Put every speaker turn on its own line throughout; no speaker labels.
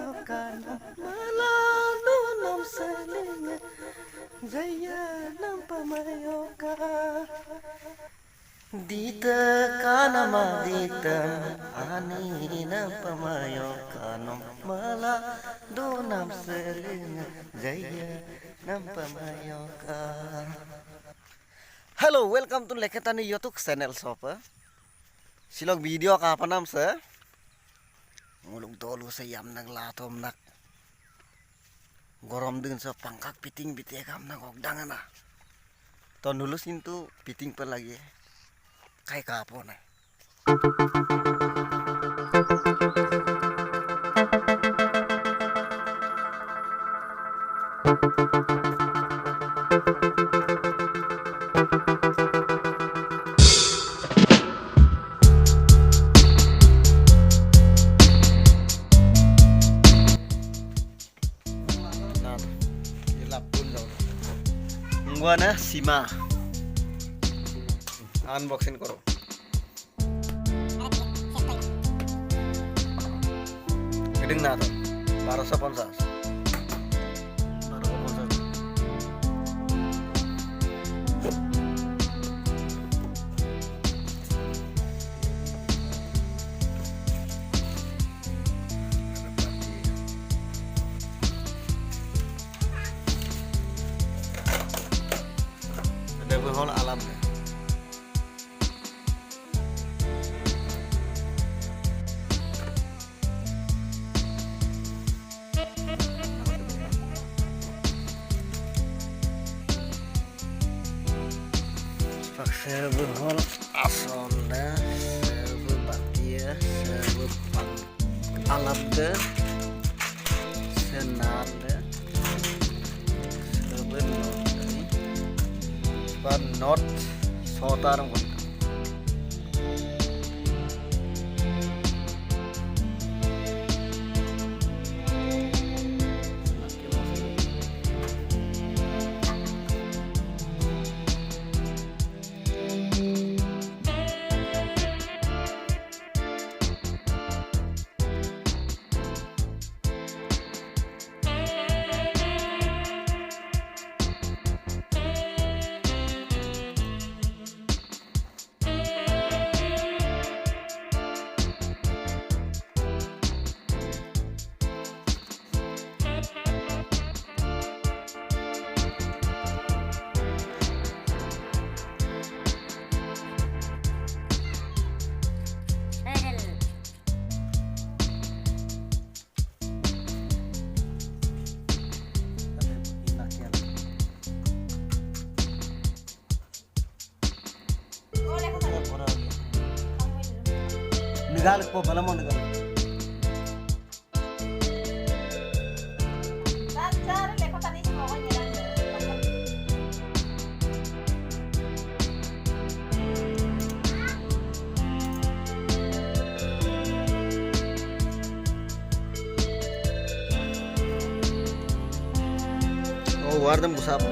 pamayokan malado nam selinga jaya nam pamayoka dita kanama dita ani nam pamayokan malado nam selinga jaya nam pamayoka. Hello, welcome to Leketani YouTube channel shop. Silog video ka apa nam sa? Ngulung tolu sa yam nang latom nak. Gorom din sa pangkak piting bitekam nang ogdangan na. Ton nulus into piting pa lagi. Kay kapo na. Gua na sima unboxing karo gedeng na to 1250 berhol alam ya. Saya berhol asalnya, saya berbatia, saya berpan alam ke senada, saya bernot dari not sotarang kon negara po bala mo negara Leketani semua kan oh warna musab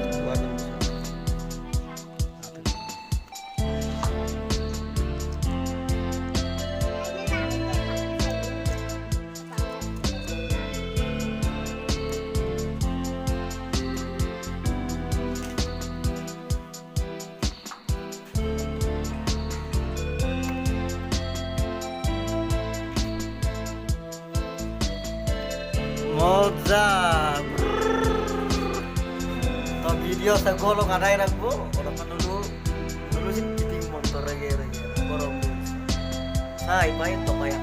Mozart. To video sa golong ada yang aku orang dulu sih piting motor lagi borong. Hai main to main.